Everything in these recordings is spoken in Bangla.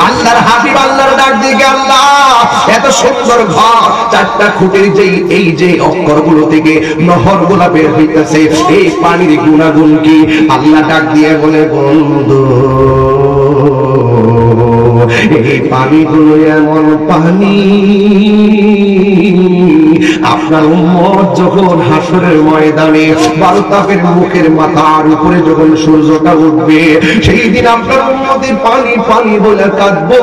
আল্লাহর হাবিব আল্লাহর ডাক দিকে, আল্লাহ এত সুন্দর ঘর, চারটা খুঁটির এই যে অক্ষরগুলো থেকে নহরগুলা বের হইতেছে, এই পানির গুণাগুণ কি? আল্লাহ ডাক দিয়ে বলে, বন্ধু এই পানিগুলো এমন পানি, আপনার উম্মত যখন হাসরের ময়দানে বালতাফের মুখের মাথার উপরে যখন সূর্যটা উঠবে, সেই দিন আপনার উম্মতে পানি পানি বলে কাঁদবো।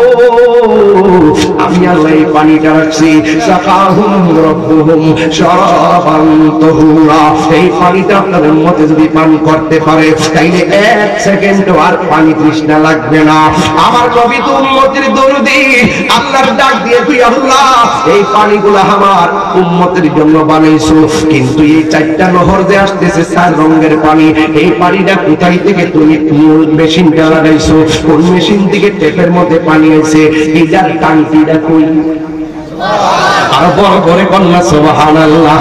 আমি আল্লাহ এই পানিটা রাখছি, সাকাহুম রাব্বুহুম শারাবান তাহুরা। এই পানিটা আপনার উম্মতে যদি পান করতে পারে, তাইলে এক সেকেন্ডও আর পানি তৃষ্ণা লাগবে না। আমার নবী তো উম্মতের দরদি, আল্লাহর ডাক দিয়ে, তুই আল্লাহ এই পানিগুলো আমার উম্মতের জন্য বানাইছো, কিন্তু এই চারটা নহর যে আসতেছে চার রঙের পানি, এই পানিটা কোথায় থেকে তুমি মূল মেশিনটা লাগাইছো? কোন মেশিন থেকে টেপের মধ্যে পানি আইছে? এইটার টাঙ্কিটা কই? আর বড় করে কন্যা সুবহানাল্লাহ।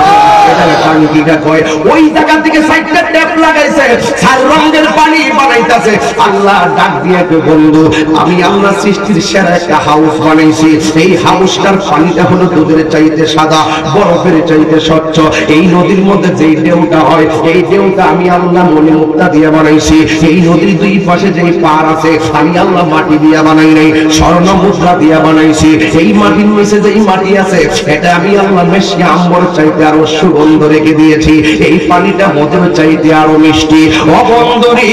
টাঙ্কিটা কয় ওই জায়গা থেকে সাইডটা ট্যাপ লাগাইছে, চার রঙের পানি বানাইতেছে। আল্লাহ ডাক দিয়ে, বন্ধু আমি আল্লাহ সৃষ্টির সেরা একটা হাউস বানাইছি, এই হাউসটার পানিটা হলো দুধের চাইতে সাদা, বরফের চাইতে স্বচ্ছ। এই নদীর মধ্যে যেই ঢেউটা হয়, এই ঢেউটা আমি আল্লাহ মনে মুক্তা দিয়ে বানাইছি। এই নদীর দুই পাশে যেই পার আছে, আমি আল্লাহ মাটি দিয়ে বানাই নাই, স্বর্ণ মুদ্রা দিয়ে বানাইছি। এই মাটির নিচে যেই মাটি আছে, এটা আমি আল্লাহ মেশকে আম্বর চাইতে আরো সুগন্ধ রেখে দিয়েছি। এই পানিটা মধুর চাইতে আরো মিষ্টি। অবন্ধরি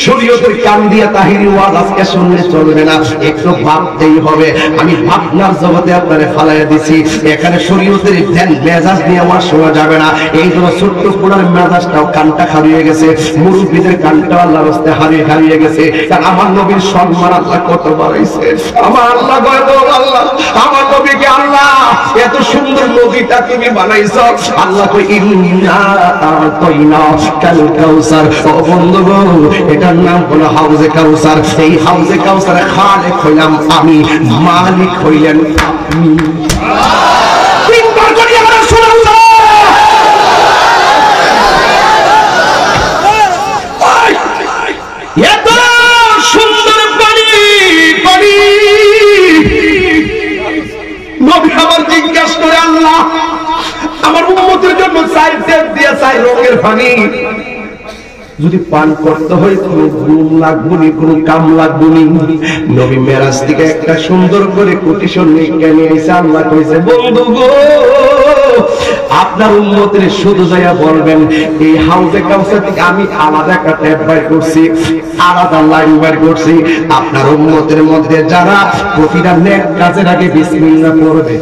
শরীয়তের কান দিয়া তাহিরি ওয়াজ আজকে শুনলে চলবে না, একটু ভাবতেই হবে। আমি ভাবনার জগতে আপনারে ফালাইয়া দিছি, এখানে শরীয়তের ধ্যান মেজাজ নিয়ে আমার শোনা যাবে না। এই জন্য ছোট্ট পোড়ার মেজাজটাও কানটা হারিয়ে গেছে, মুরব্বীদের কানটা আল্লাহর রাস্তে হারিয়ে গেছে। কারণ আমার নবীর সম্মান আল্লাহ কত বাড়াইছে। আমার আল্লাহ আল্লাহ আমার নবীকে, আল্লাহ এত সুন্দর নদীটা তুমি বানাইছো। আল্লাহ কই ইন্না আতাইনা কাল কাউসার। ও বন্ধু, এটার নাম হলো হাউজে কাউসার। এই হাউজে কাউসারে খালেক হইলাম আমি, মালিক হইলেন আপনি। তিনবার করি আমরা সুবহানাল্লাহ। এত সুন্দর পানি পানি। নবী আমার জিজ্ঞাসা করে, আল্লাহ আমার উম্মতের জন্য চার টেপ দিয়ে চার রঙের পানি যদি পান করতে হয়, কোনো গুণ লাগবো নি, কোনো কাম লাগবো নি। নবী মেরাজ থেকে একটা সুন্দর করে কোটেশন নিয়ে এসে আল্লাহ কইছে, বন্ধু গো আপনার উম্মতের শুধু যাইয়া বলবেন, এই হাউজে কাউসার থেকে আমি আলাদা একটা ট্যাপ বাইর করছি, আলাদা লাইন বাইর করছি। আপনার উম্মতের মধ্যে যারা প্রতিটা নেক কাজের আগে বিসমিল্লাহ পড়বে,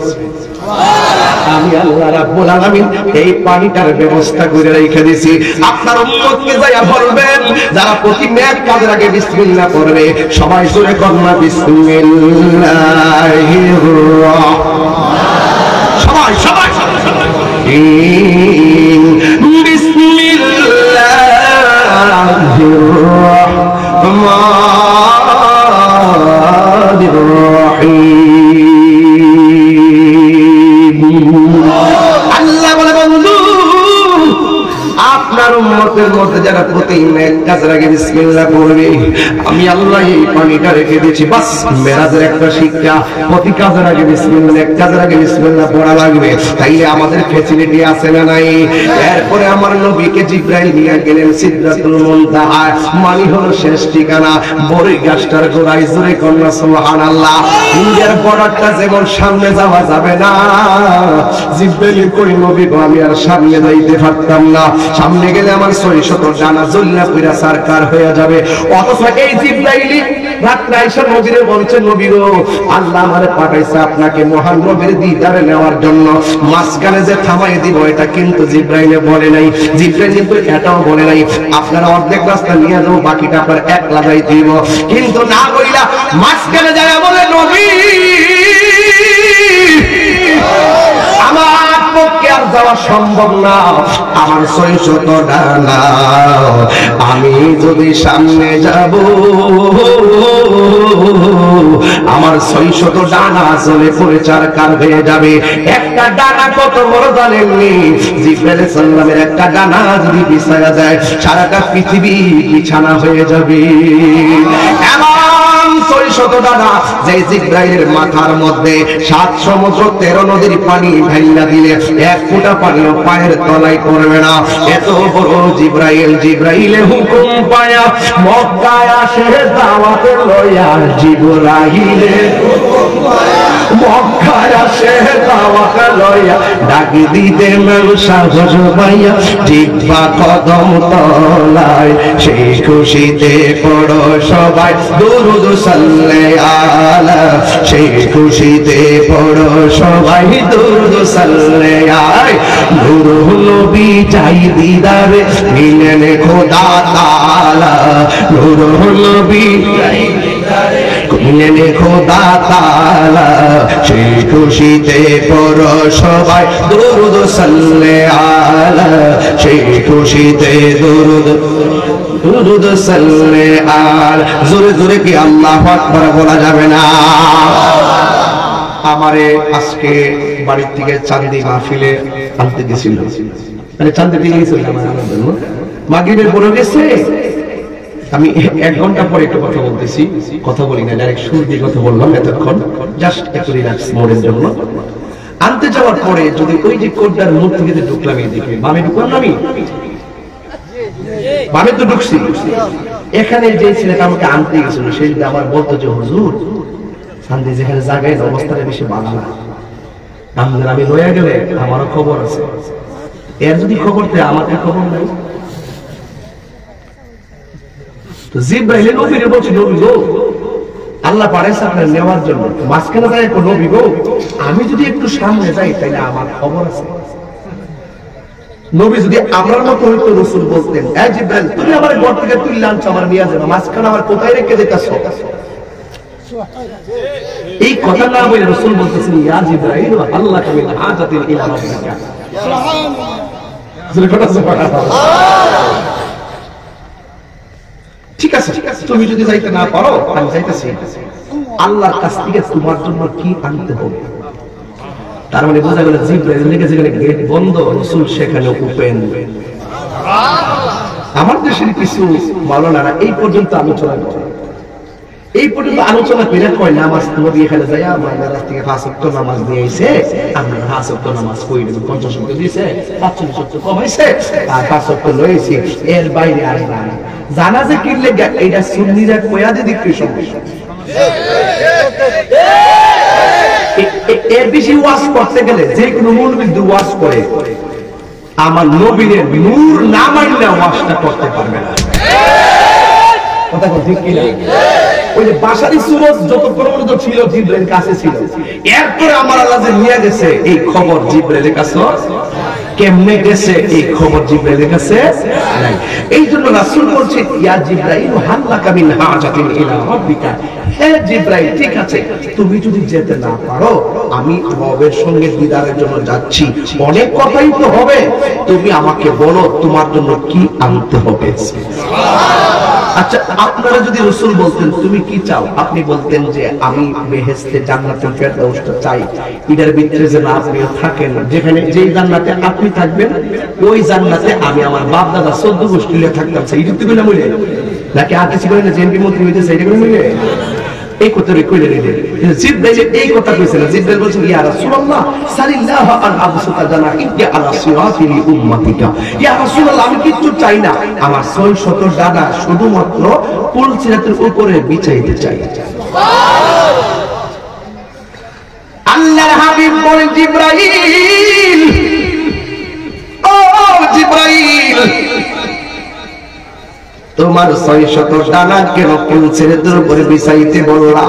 আমি আল্লাহ রাব্বুল আলামিন এই পানিটার ব্যবস্থা করে রেখে দিয়েছি। আপনার উম্মতকে যাইয়া বলবেন, যারা প্রতি নেক কাজের আগে বিসমিল্লাহ পড়বে, সবাই জোরে কন্যা বিসমিল্লাহির রাহমানির সবাই সবাই বিসমিল্লাহির রাহমানির রাহিম। আল্লাহ বলে, বন্ধু আপনার উম্মতের মধ্যে যারা প্রতি নেক কাজের আগে বিসমিল্লাহ পড়বে, আমি আল্লাহ এই পানিটা রেখে দিয়েছি। বাস মেরাজের একটা শিক্ষা, প্রতি কাজের আগে বিসমিল্লাহ, নেক কাজের আগে বিসমিল্লাহ পড়া লাগবে। তাইলে আমাদের ফ্যাসিলিটি আছে না নাই? এরপরে আমার নবীকে জিবরাইল নিয়ে গেলেন সিদরাতুল মুনতাহা, মানে হলো শেষ ঠিকানা, বড়ই গাছটার গোড়ায়। জোরে কন্যা সুবহানাল্লাহ। ইন্ডিয়ার বর্ডারটা যেমন সামনে যাওয়া যাবে না, জিবরাইল কই নবী গো আমি আর সামনে যাইতে পারতাম না, সামনে গেলে আমার 600 ডানা জ্বললা পুরা সরকার হয়ে যাবে। অথচ এই জিবরাইল রাত্রে আয়েশা নবীরে বলছে, নবী গো আল্লাহ আমারে পাঠাইছে আপনাকে মহান নবীর দিদারে নেওয়ার জন্য, মাঝখানে যে থামাই দিব এটা কিন্তু জিবরাইলে বলে নাই। জিবরাইল কিন্তু এটাও বলে নাই আপনারা অর্ধেক রাস্তা নিয়ে যাও, বাকিটা আপনার একলা যাইতে দিব। কিন্তু না বইলা মাঝখানে যায় বলে, নবী আমার পক্ষে আর যাওয়া সম্ভব না, আমার 600 ডানা, আমি যদি সামনে যাব আমার 600 ডানা চলে পড়ে চারকার হয়ে যাবে। একটা ডানা কত বড় জানেননি? জিবরাইল সাল্লামের একটা ডানা যদি বিছায়া যায়, সারাটা পৃথিবী বিছানা হয়ে যাবে। এমন 600 ডানা, যে জিবরাইলের মাথার মধ্যে 7 সমুদ্র 13 নদীর পানি ঢাইলা দিলে এক ফোঁটা পানিও পায়ের তলায় পড়বে না। এত বড় জিবরাইল, জিবরাইলে হুকুম পায়া মক্কায় আসে দাওয়াত লইয়া। জিবরাইলে হুকুম পায়া মক্কায় আসে দাওয়াত লইয়া, ডাক দিতে মানুষ সাহস পাইয়া জিহ্বা কদম তলায়। সেই খুশিতে পড়ো সবাই দুরূদ সাল্লাল্লাহু আলা, সেই খুশিতে পড়ো সবাই দুরূদ সাল্লাল্লাহু আলা। নূর নবী চাই দিদারে মিলেন খোদা তাআলা, নূর নবী চাই দিদারে মিলেন খোদা তাআলা। সেই খুশিতে পড়ো সবাই দুরূদ সাল্লাল্লাহু আলা, সেই খুশিতে দুরূদ সাল্লাল্লাহু আলা। জোরে জোরে কি আল্লাহু আকবার বলা যাবে না? আমারে আজকে বাড়ি থেকে চাঁদি মাহফিলে আনতে গেছিল, মানে চাঁদি দিয়ে গেছিল আমার জন্য। মাগরিবের পরে গেছে, আমি 1 ঘন্টা পরে একটু কথা বলতেছি, কথা বলি না, ডাইরেক্ট সুর দিয়ে কথা বললাম এতক্ষণ, জাস্ট একটু রিল্যাক্স মোডের জন্য। আনতে যাওয়ার পরে যদি ওই যে কোটটার মুখ থেকে ঢুকলাম এইদিকে, বামে ঢুকলাম না, আমি বামে তো ঢুকছি, এখানে যে ছেলেটা আমাকে আনতে গেছিল সে যদি আমার বলতো যে হুজুর শান্তি যেখানে জায়গায় অবস্থাটা বেশি ভালো না, আমি লইয়া গেলে আমারও খবর আছে, এর যদি খবর দেয় আমাকে খবর নাই। তো জিবরাইল নবীরে বলছে, নবী গো আল্লাহ পারেছে আপনার নেওয়ার জন্য, মাঝখানে যায় নবী গো আমি যদি একটু সামনে যাই তাহলে আমার খবর আছে। নবী যদি আমরার মতো হইতো রাসূল বলতেন, এ জিবরাইল তুমি আমার ঘর থেকে তুলে আনছো, আমার নিয়ে যাবে, মাঝখানে আমার কোথায় রেখে দিতেছো? এই কথা না বলে রাসূল বলতেছেন, ইয়া জিবরাইল আল্লাহ মিন হাজাতিন ইলা রাব্বিকা। ঠিক আছে তুমি যদি যাইতে না পারো আমি যাইতেছি, আল্লাহর কাছ থেকে তোমার জন্য কি আনতে হবে। তার মানে বোঝা গেল জিবরাইল যেখানে গেট বন্ধ, রাসূল সেখানে ওপেন। আমার দেশের কিছু মাওলানারা এই পর্যন্ত আলোচনা করে, এই পর্যন্ত আলোচনা করে কয় নামাজ নবী এখানে যায় আমার রাত থেকে 5 ওয়াক্ত নামাজ দিয়ে আইছে, আমরা 5 ওয়াক্ত নামাজ পড়ি, 50 ওয়াক্ত দিয়েছে, 45 ওয়াক্ত কমাইছে, আর 5 ওয়াক্ত লইছে, এর বাইরে আর না। জানাজা কিনলে এটা সুন্নিরা কয়া দিদি কি সমস্যা, এর বেশি ওয়াজ করতে গেলে যে কোনো মুলবি ওয়াজ করে, আমার নবীর নূর না মানলে ওয়াজটা করতে পারবে না। কথা ঠিক কি না? ওই যে বাশারি সুরত যত পর্যন্ত ছিল জিবরাইল কাছে ছিল, এরপরে আমার আল্লাহ যে নিয়ে গেছে এই খবর জিবরাইলের কাছে কেমনে গেছে, এই খবর জিবরাইলের কাছে নাই। এই জন্য রাসূল বলছে, ইয়া জিবরাইল হাল্লাকা মিন হাজাতিন ইলা রাব্বিকা, হে জিবরাইল ঠিক আছে তুমি যদি যেতে না পারো, আমি রবের সঙ্গে দিদারের জন্য যাচ্ছি, অনেক কথাই তো হবে, তুমি আমাকে বলো তোমার জন্য কি আনতে হবে। আচ্ছা আপনারা যদি রাসূল বলতেন তুমি কি চাও, আপনি বলতেন যে আমি বেহেশতে জান্নাতুল ফেরদাউসটা চাই, এটার ভিতরে যেন আপনিও থাকেন, যেখানে যেই জান্নাতে আপনি থাকবেন ওই জান্নাতে আমি আমার বাপ দাদা 14 গোষ্ঠী লিয়ে থাকতাম, সেইটা তো না মিলে নাকি আর কিছু করে না, জেএমপি মন্ত্রী হইতে সেইটা করে মিলে এই কথা কইলে রে। জিবরাইল এই কথা কইছিল, জিবরাইল বলছেন ইয়া রাসূলুল্লাহ সাল্লাল্লাহু আলাইহি ওয়াসাল্লাম জানাইয়া আলা সিরাতিল উম্মাতিকা, ইয়া রাসূলুল্লাহ আমি কিচ্ছু চাই না, আমার 600 ডানা শুধুমাত্র পুল সিরাতের উপরে বিছাইতে চাই। আল্লাহর হাবিব বলেন জিবরাইল, ও জিবরাইল তোমার 600 ডানা কেন পুল সিরাতের উপরে বিছাইতে বললা?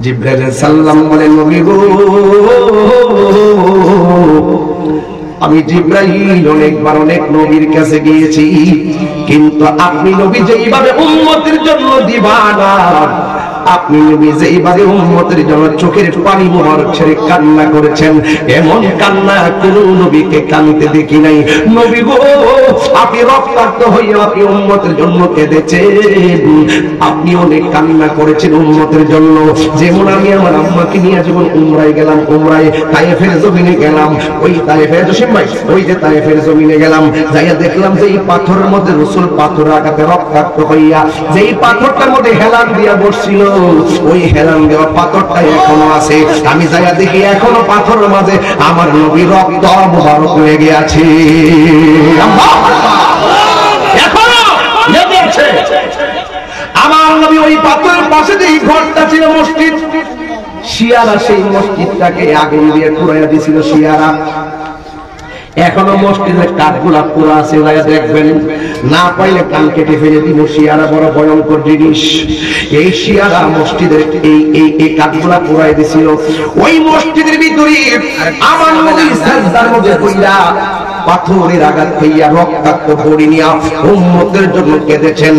জিবরাইল সাল্লাম বলেন নবী গো আমি জিবরাইল অনেকবার অনেক নবীর কাছে গিয়েছি, কিন্তু আপনি নবী যেইভাবে উম্মতের জন্য দিবানা, আপনি নবী যেইভাবে উম্মতের জন্য চোখের পানি মোহর ছেড়ে কান্না করেছেন, এমন কান্না কোন নবীকে কাঁদতে দেখি নাই। নবী গো আপনি রক্তাক্ত হয়ে আপনি উম্মতের জন্য কেঁদেছেন, আপনি অনেক কান্না করেছেন উম্মতের জন্য। যেমন আমি আমার আম্মাকে নিয়ে যখন উমরায় গেলাম, উমরায় তায়েফের জমিনে গেলাম, ওই তায়েফের জসিম ভাই ওই যে তায়েফের জমিনে গেলাম, যাইয়া দেখলাম যে এই পাথরের মধ্যে রাসূল পাথর আঘাতে রক্তাক্ত হইয়া যেই পাথরটার মধ্যে হেলান দিয়া বসছিল, ওই হেলান দেওয়া পাথরটা এখনো আছে। আমি যাইয়া দেখি এখনো পাথরের মাঝে আমার নবী রক্ত মুবারক লেগে আছে, এখনো লেগে আছে। আমার নবী ওই পাথরের পাশে যে ঘরটা ছিল মসজিদ, শিয়ারা সেই মসজিদটাকে আগুন দিয়ে পুড়াইয়া দিছিল শিয়ারা। এখনো মসজিদের কাঠগুলা পুরা আছে, দেখবেন, না পাইলে কান কেটে ফেলে দিব। শিয়ারা বড় ভয়ঙ্কর জিনিস। এই শিয়ারা মসজিদের এই কাঠগুলা পুরাই দিছিল। ওই মসজিদের ভিতরে আমার নবী সাজদার মধ্যে কইরা পাথরের আঘাত খাইয়া রক্তাক্ত বড়ি নিয়া উম্মতের জন্য কেঁদেছেন।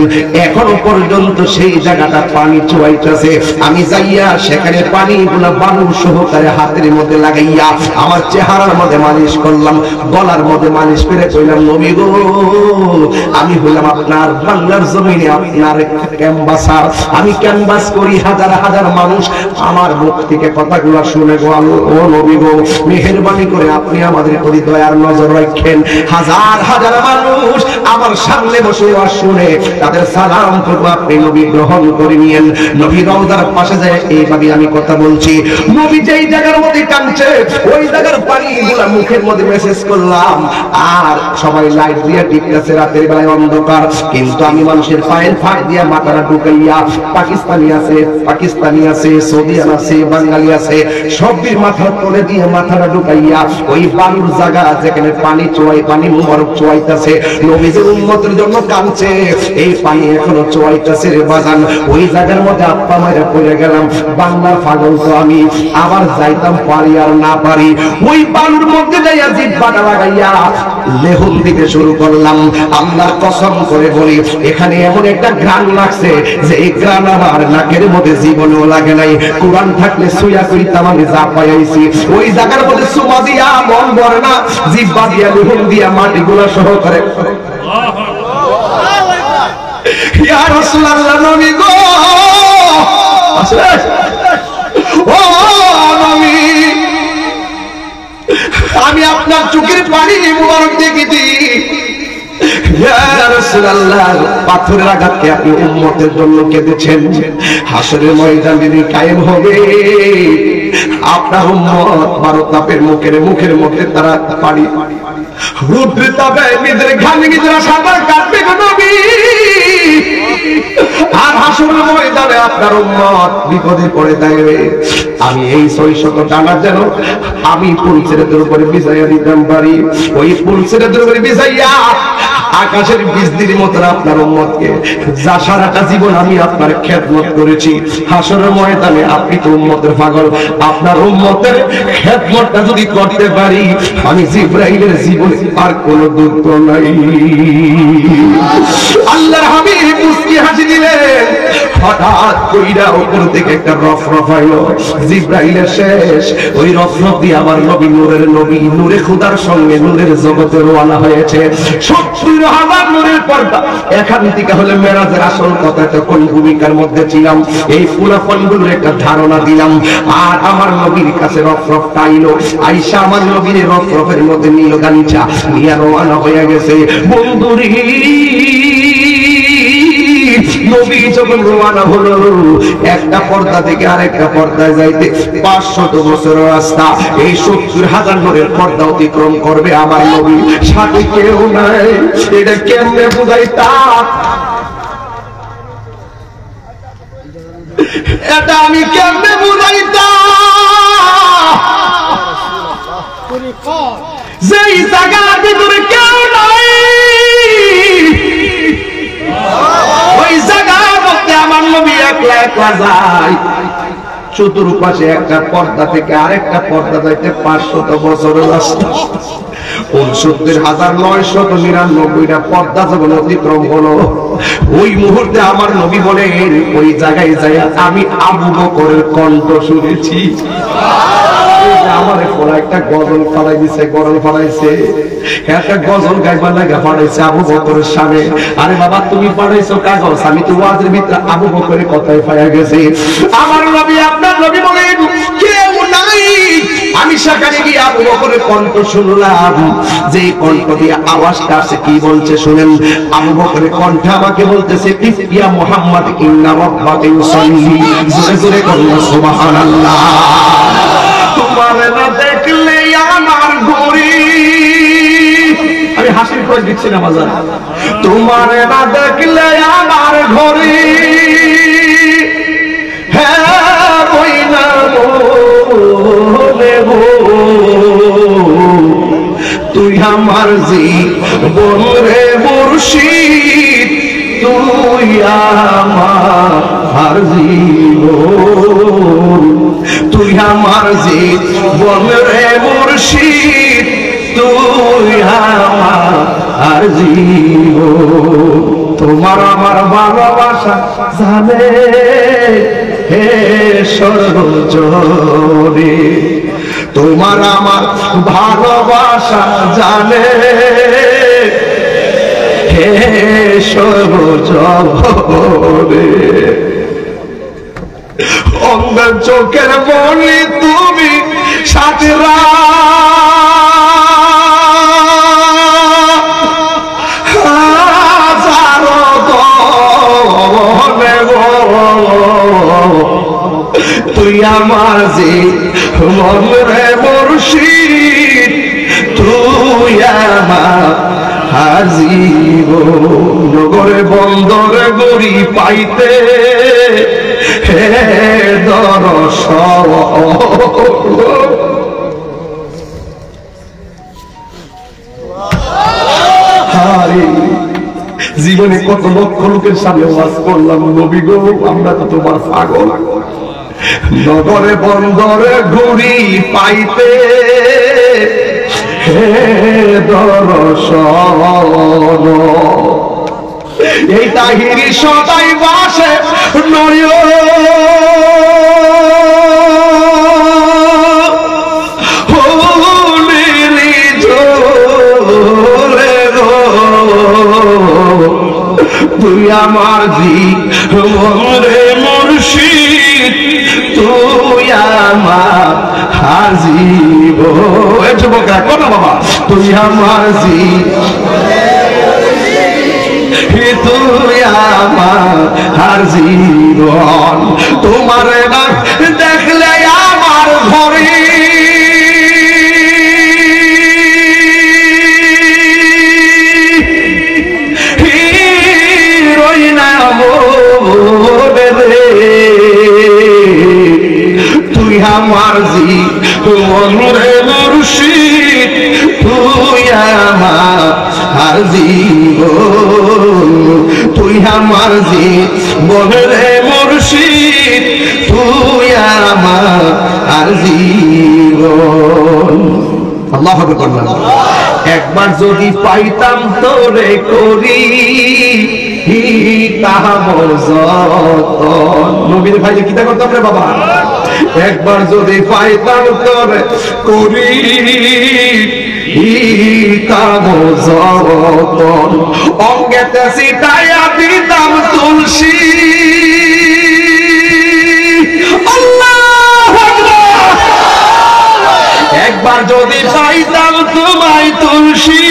এখনো পর্যন্ত সেই জায়গাটা পানি চুয়াইতেছে। আমি যাইয়া সেখানে পানিগুলা বালু সহকারে হাতের মধ্যে লাগাইয়া আমার চেহারার মধ্যে মালিশ করলাম, গলার মধ্যে মালিশ করে কইলাম, নবী গো, আমি হইলাম আপনার বাংলার জমিনে আপনার ক্যানভাসার। আমি ক্যানভাস করি, হাজার হাজার মানুষ আমার মুখ থেকে কথাগুলো শুনে গো, ও নবী গো, মেহেরবানি করে আপনি আমাদের প্রতি দয়ার নজর রাখেন। হাজার হাজার মানুষ আমার সামনে বসে শুনে তাদের সালাম করবো, আপনি নবী গ্রহণ করে নিয়েন। নবী রওজার পাশে যায় এইভাবে আমি কথা বলছি। নবী যেই জায়গার মধ্যে কাঁদছে ওই জায়গার পানিগুলা মুখের মধ্যে মেসেজ করলাম, আর সবাই লাইট দিয়ে টিপতেছে, রাতের বেলায় অন্ধকার, কিন্তু আমি মানুষের পায়ের ফাঁক দিয়ে মাথাটা ঢুকাইয়া, পাকিস্তানি আছে, সৌদিয়ান আছে, বাঙালি আছে, সবই মাথার তলে দিয়ে মাথাটা ঢুকাইয়া ওই বালুর জায়গা যেখানে পানি পানি মুবারক চুয়াইতেছে, নবীজির উম্মতের জন্য কাঁদছে, এই পানি এখনো চুয়াইতেছে রে বাজান। ওই জায়গার মধ্যে আপ্পা মায়েরা পড়ে গেলাম। বাংলার পাগল তো আমি, আবার যাইতাম পারি আর না পারি, ওই বালুর মধ্যে যাইয়া জিহ্বাটা লাগাইয়া লেহন দিতে শুরু করলাম। আল্লাহর কসম করে বলি, এখানে এমন একটা ঘ্রাণ লাগছে যে এই ঘ্রাণ আমার নাকের মধ্যে জীবনেও লাগে নাই। কোরআন থাকলে সুইয়া করিতাম, আমি যা পাইছি ওই জায়গার মধ্যে সুমা দিয়া মন ভরে না, জিহ্বা দিয়া লেহন দিয়া মাটিগুলা সহ করে। ইয়া রাসূলুল্লাহ, নবী গো, ও নবী, আমি আপনার চোখের পানি মুবারক দেখেছি। ইয়া রাসূলুল্লাহ, পাথরের আঘাতকে আপনি উম্মতের জন্য কেঁদেছেন। হাসরের ময়দানে কায়েম হবে আপনার উম্মত মারো তাপের মুখের মধ্যে তারা পানি রুদ্র তাপে নিজের ঘামে নিজেরা সাঁতার কাটবে গো নবী। আর হাসরের ময়দানে আপনার উম্মত বিপদে পড়ে থাকবে। আমি এই 600 টাকা যেন আমি পুলসিরাতের উপরে বিছাইয়া দিতাম পারি, ওই পুলসিরাতের উপরে বিছাইয়া আকাশের বিজলির মতো আপনার উম্মতকে, যা সারাটা জীবন আমি আপনার খেদমত করেছি, হাসরের ময়দানে আপনি তো উম্মতের পাগল, আপনার উম্মতের খেদমতটা যদি করতে পারি, আমি জিবরাইলের জীবনে আর কোনো দুঃখ নাই। আল্লাহর হাবিব মুস্কি হাসি দিলেন। হঠাৎ কইরা উপর থেকে একটা রফরফ হইল, জিবরাইলের শেষ ওই রফরফ দিয়ে আমার নবী, নূরের নবী, নূরে খোদার সঙ্গে নূরের জগতে রওনা হয়েছে। 70,000 নূরের পর্দা। এখান থেকে হলে মেরাজের আসল কথা, তখন ভূমিকার মধ্যে ছিলাম, এই ফুলাফলগুলোর একটা ধারণা দিলাম। আর আমার নবীর কাছে রফরফ আইলো, আইসা আমার নবীর রফরফের মধ্যে নীল গালিচা নিয়ে রওনা হয়ে গেছে। বন্ধুরি, নবী যখন রওনা হলো, একটা পর্দা থেকে আরেকটা পর্দায় যাইতে 500 বছরের রাস্তা, এই 70,000 নূরের পর্দা অতিক্রম করবে আমার নবী, সাথে কেউ নাই। এটা কেমনে বুঝাইতা, এটা আমি কেমনে বুঝাইতা, যেই জায়গার ভিতরে কেউ নাই, ওই জায়গার মধ্যে আমার নবী একলা একলা যায়। চতুর্পাশে একটা পর্দা থেকে আরেকটা পর্দা যাইতে 500 বছরের রাস্তা। 69,999টা পর্দা যখন অতিক্রম হলো, ওই মুহূর্তে আমার নবী বলেন, ওই জায়গায় যাই আমি আবু বকরের কণ্ঠ শুনেছি। আমার একটা গজল ফালাই দিছে, গরল ফালাইছে, একটা গজল গাইবার লাগা ফালাইছে আবু বকরের সামনে। আরে বাবা, তুমি পাঠাইছো কাগজ, আমি তো ওয়াজের ভিতরে আবু বকরের কথাই পাইয়া গেছি। আমার নবী, আপনার নবী বলেন, কেউ নাই, আমি আমি সেখানে গিয়ে আবু বকরের কণ্ঠ শুনলাম, যে কণ্ঠ দিয়ে আওয়াজটা আসে কি বলছে শুনেন। আবু বকরের কণ্ঠ আমাকে বলতেছে, ইয়া মুহাম্মদ ইন্না রাব্বাকা ইউসাল্লি। জোরে জোরে বলুন সুবহানাল্লাহ। তোমার না দেখলে আমার ঘড়ি, আমি হাসির খোঁজ দিচ্ছি না বাজার, তোমার না দেখলে আমার ঘড়ি, হ্যাঁ বই না মনে গো, তুই আমার জীবন রে মুর্শিদ, তুই আমার জীবন, তুই আমার জীবন রে মুর্শিদ, তুই আমার জীবন। তোমার আমার ভালোবাসা জানে হে সর্বজনে, তোমার আমার ভালোবাসা জানে হে সর্বজনে। অন্ধের চোখের মনি তুমি সাথীরা, তুই আমার জীবন রে মুর্শিদ, তুই আমার জীবন। নগরে বন্দরে গড়ি পাইতে হে দর্শন, জীবনে কত লক্ষ লোকের সামনে ওয়াজ করলাম, নবী গো আমরা তো তোমার পাগল। নগরে বন্দরে ঘুরি পাইতে হে দর্শন, এই তাহিরি সদাই বাসে নড়িও তুই আমার জীবন রে মুর্শিদ, তুই আমার জীবন। যুবকরা কোন বাবা, তুই আমার জীবন, তুই আমার জীবন, তোমার না দেখলে আমার ঘরে তুই আমার জীবন রে মুর্শিদ, তুই আমার জীবন, তুই আমার জীবন রে মুর্শিদ, তুই আমার জীবন। আল্লাহু আকবার। একবার যদি পাইতাম তোরে করি নবীর ভাই কিতা করতাম রে বাবা, একবার যদি পাইতাম তোরে করি অঙ্গেতে সিটাইয়া দিতাম তুলসী। একবার যদি পাইতাম তোমায় তুলসী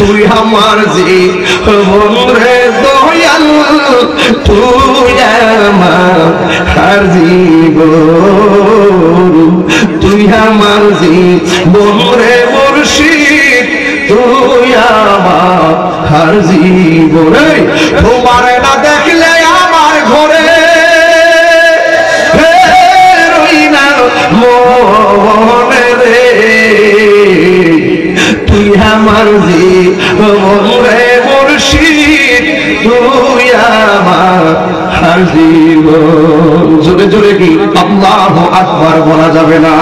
তুই আমার জীবন রে দয়াল, তুই আমার জীবন, তুই আমার জীবন রে মুর্শিদ, তুই আমার জীবন। তোমার না দেখলে আমার ঘরে রই না মনে রে, তুই আমার জীবন রে মুর্শিদ, তুই আমার জীবন। জোরে জোরে কি আল্লাহু আকবার বলা যাবে না?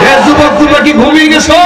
এ যুবক যুবতী ঘুমিয়ে গেছো?